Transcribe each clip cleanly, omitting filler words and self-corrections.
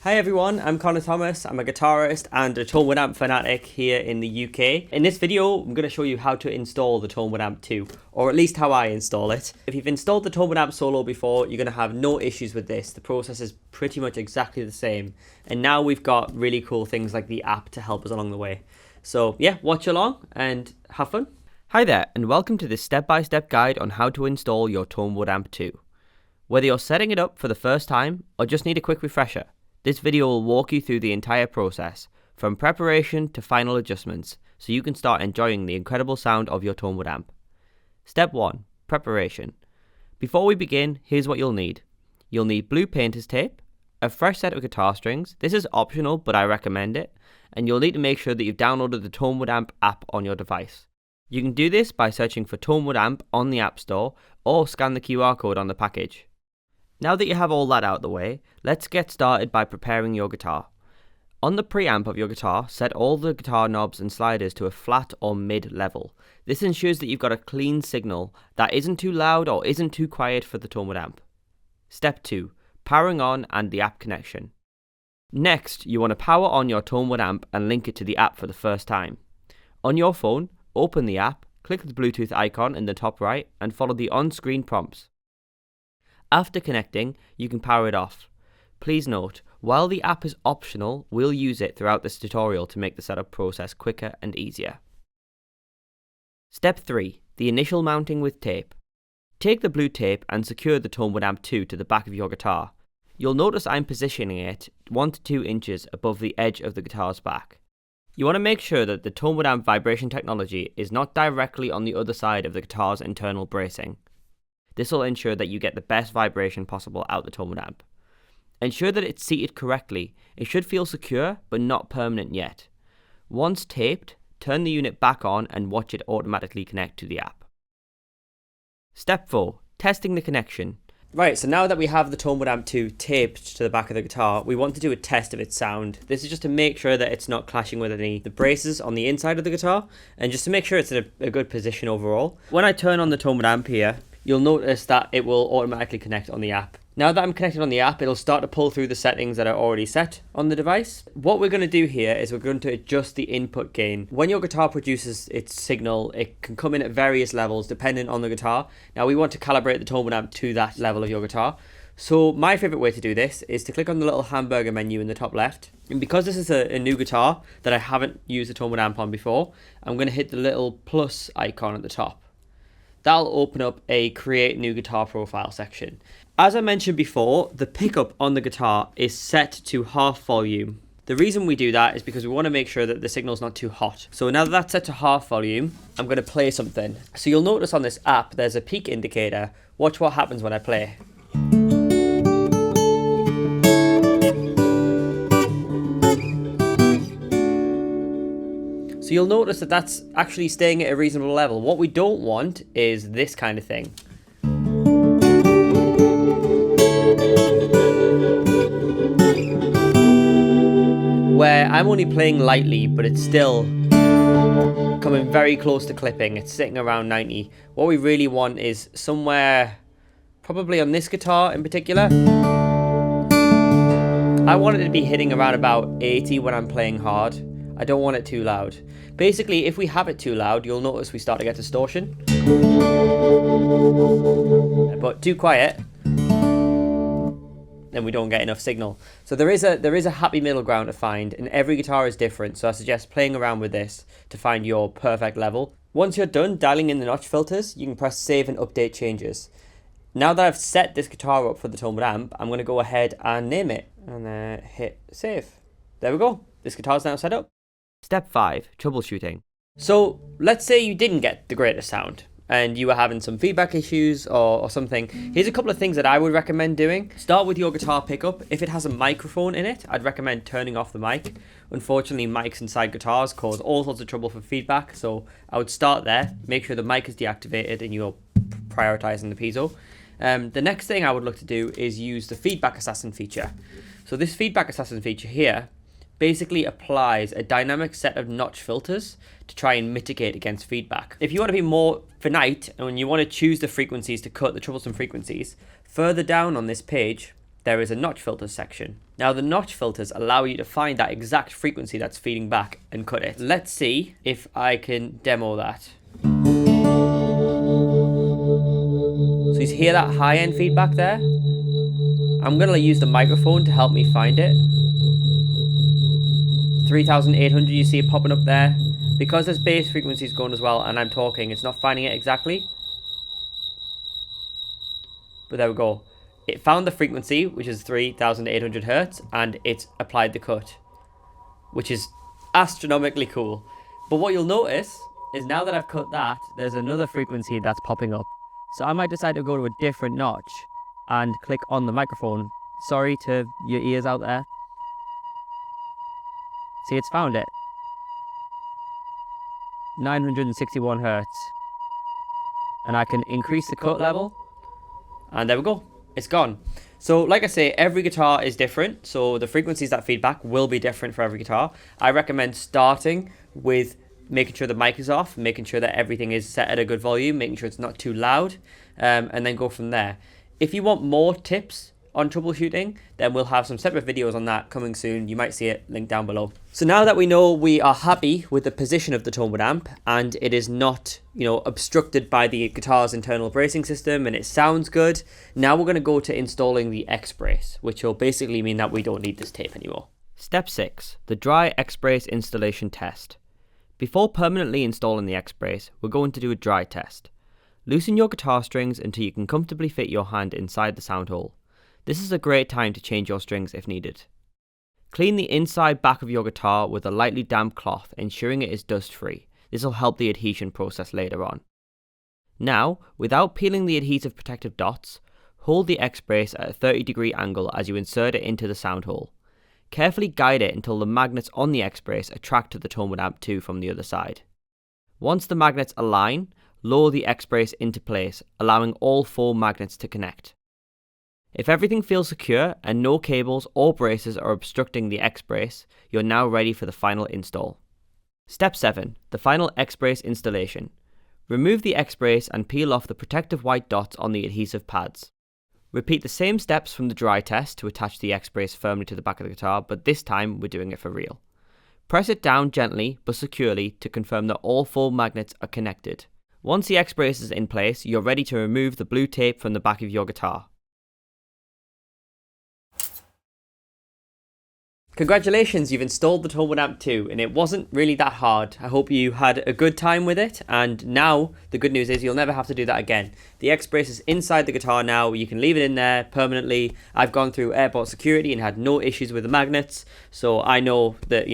Hi everyone, I'm Connor Thomas. I'm a guitarist and a Tonewoodamp fanatic here in the UK. In this video, I'm going to show you how to install the Tonewoodamp2, or at least how I install it. If you've installed the Tonewoodamp Solo before, you're going to have no issues with this. The process is pretty much exactly the same. And now we've got really cool things like the app to help us along the way. So yeah, watch along and have fun. Hi there, and welcome to this step-by-step guide on how to install your Tonewoodamp2. Whether you're setting it up for the first time or just need a quick refresher, this video will walk you through the entire process, from preparation to final adjustments, so you can start enjoying the incredible sound of your Tonewoodamp. Step 1. Preparation. Before we begin, here's what you'll need. You'll need blue painter's tape, a fresh set of guitar strings, this is optional but I recommend it, and you'll need to make sure that you've downloaded the Tonewoodamp app on your device. You can do this by searching for Tonewoodamp on the App Store or scan the QR code on the package. Now that you have all that out of the way, let's get started by preparing your guitar. On the preamp of your guitar, set all the guitar knobs and sliders to a flat or mid level. This ensures that you've got a clean signal that isn't too loud or isn't too quiet for the Tonewoodamp. Step 2. Powering on and the app connection. Next, you want to power on your Tonewoodamp and link it to the app for the first time. On your phone, open the app, click the Bluetooth icon in the top right and follow the on-screen prompts. After connecting, you can power it off. Please note, while the app is optional, we'll use it throughout this tutorial to make the setup process quicker and easier. Step 3. The initial mounting with tape. Take the blue tape and secure the Tonewoodamp2 to the back of your guitar. You'll notice I'm positioning it 1 to 2 inches above the edge of the guitar's back. You want to make sure that the Tonewoodamp vibration technology is not directly on the other side of the guitar's internal bracing. This will ensure that you get the best vibration possible out the Tonewoodamp. Ensure that it's seated correctly. It should feel secure, but not permanent yet. Once taped, turn the unit back on and watch it automatically connect to the app. Step 4. Testing the connection. Right, so now that we have the Tonewoodamp2 taped to the back of the guitar, we want to do a test of its sound. This is just to make sure that it's not clashing with any of the braces on the inside of the guitar, and just to make sure it's in a good position overall. When I turn on the Tonewoodamp here, you'll notice that it will automatically connect on the app. Now that I'm connected on the app, it'll start to pull through the settings that are already set on the device. What we're going to do here is we're going to adjust the input gain. When your guitar produces its signal, it can come in at various levels depending on the guitar. Now we want to calibrate the Tonewoodamp to that level of your guitar. So my favorite way to do this is to click on the little hamburger menu in the top left. And because this is a new guitar that I haven't used the Tonewoodamp on before, I'm going to hit the little plus icon at the top. That'll open up a create new guitar profile section. As I mentioned before, the pickup on the guitar is set to half volume. The reason we do that is because we want to make sure that the signal's not too hot. So now that that's set to half volume, I'm going to play something. So you'll notice on this app, there's a peak indicator. Watch what happens when I play. So you'll notice that that's actually staying at a reasonable level. What we don't want is this kind of thing. Where I'm only playing lightly, but it's still coming very close to clipping. It's sitting around 90. What we really want is somewhere, probably on this guitar in particular. I want it to be hitting around about 80 when I'm playing hard. I don't want it too loud. Basically, if we have it too loud, you'll notice we start to get distortion. But too quiet, then we don't get enough signal. So there is a happy middle ground to find, and every guitar is different. So I suggest playing around with this to find your perfect level. Once you're done dialing in the notch filters, you can press save and update changes. Now that I've set this guitar up for the Tonewoodamp, I'm going to go ahead and name it and hit save. There we go. This guitar's now set up. Step 5. Troubleshooting. So let's say you didn't get the greatest sound and you were having some feedback issues or something. Here's a couple of things that I would recommend doing. Start with your guitar pickup. If it has a microphone in it, I'd recommend turning off the mic. Unfortunately, mics inside guitars cause all sorts of trouble for feedback, so I would start there. Make sure the mic is deactivated and you're prioritizing the piezo. The next thing I would look to do is use the feedback assassin feature. So this feedback assassin feature here basically applies a dynamic set of notch filters to try and mitigate against feedback. If you want to be more finite and you want to choose the frequencies to cut the troublesome frequencies, further down on this page, there is a notch filters section. Now the notch filters allow you to find that exact frequency that's feeding back and cut it. Let's see if I can demo that. So you hear that high end feedback there? I'm going to use the microphone to help me find it. 3,800, you see it popping up there. Because there's bass frequencies going as well and I'm talking, it's not finding it exactly. But there we go. It found the frequency, which is 3,800 hertz, and it applied the cut, which is astronomically cool. But what you'll notice is now that I've cut that, there's another frequency that's popping up. So I might decide to go to a different notch and click on the microphone. Sorry to your ears out there. See, it's found it. 961 hertz. And I can increase the cut level. And there we go. It's gone. So like I say, every guitar is different. So the frequencies that feed back will be different for every guitar. I recommend starting with making sure the mic is off, making sure that everything is set at a good volume, making sure it's not too loud, and then go from there. If you want more tips on troubleshooting, then we'll have some separate videos on that coming soon. You might see it linked down below. So now that we know we are happy with the position of the Tonewood amp and it is not, obstructed by the guitar's internal bracing system and it sounds good, now we're going to go to installing the X-brace, which will basically mean that we don't need this tape anymore. Step 6, the dry X-brace installation test. Before permanently installing the X-brace, we're going to do a dry test. Loosen your guitar strings until you can comfortably fit your hand inside the sound hole. This is a great time to change your strings if needed. Clean the inside back of your guitar with a lightly damp cloth, ensuring it is dust free. This will help the adhesion process later on. Now, without peeling the adhesive protective dots, hold the X-brace at a 30-degree angle as you insert it into the sound hole. Carefully guide it until the magnets on the X-brace attract to the ToneWoodAmp2 from the other side. Once the magnets align, lower the X-brace into place, allowing all 4 magnets to connect. If everything feels secure and no cables or braces are obstructing the X-brace, you're now ready for the final install. Step 7. The final X-brace installation. Remove the X-brace and peel off the protective white dots on the adhesive pads. Repeat the same steps from the dry test to attach the X-brace firmly to the back of the guitar, but this time we're doing it for real. Press it down gently but securely to confirm that all 4 magnets are connected. Once the X-brace is in place, you're ready to remove the blue tape from the back of your guitar. Congratulations, you've installed the ToneWoodAmp2 and it wasn't really that hard. I hope you had a good time with it, and now the good news is you'll never have to do that again. The X-brace is inside the guitar now, you can leave it in there permanently. I've gone through airport security and had no issues with the magnets, so I know that,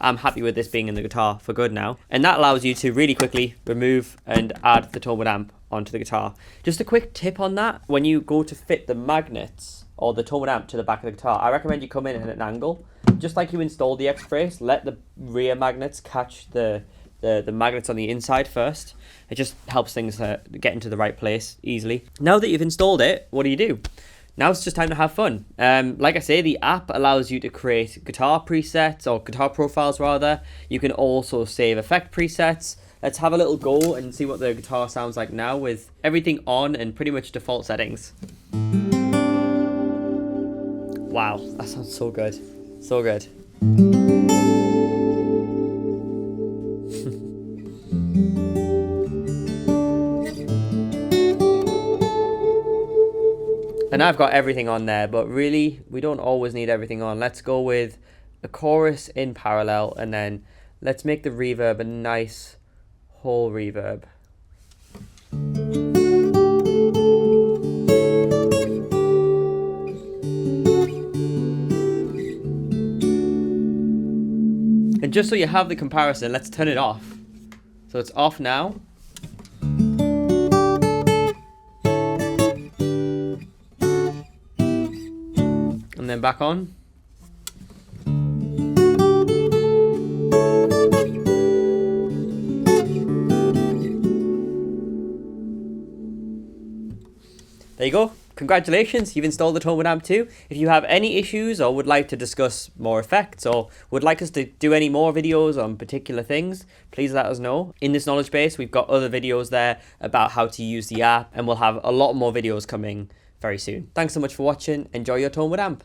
I'm happy with this being in the guitar for good now. And that allows you to really quickly remove and add the ToneWoodAmp onto the guitar. Just a quick tip on that, when you go to fit the magnets or the ToneWoodAmp to the back of the guitar, I recommend you come in at an angle. Just like you installed the X-brace, let the rear magnets catch the magnets on the inside first. It just helps things get into the right place easily. Now that you've installed it, what do? Now it's just time to have fun. Like I say, the app allows you to create guitar presets, or guitar profiles rather. You can also save effect presets. Let's have a little go and see what the guitar sounds like now with everything on and pretty much default settings. Wow, that sounds so good. So good. And I've got everything on there, but really we don't always need everything on. Let's go with a chorus in parallel, and then let's make the reverb a nice whole reverb. And just so you have the comparison, let's turn it off. So it's off now. And then back on. There you go. Congratulations, you've installed the ToneWoodAmp2. If you have any issues or would like to discuss more effects or would like us to do any more videos on particular things, please let us know. In this knowledge base, we've got other videos there about how to use the app, and we'll have a lot more videos coming very soon. Thanks so much for watching. Enjoy your Tonewood amp.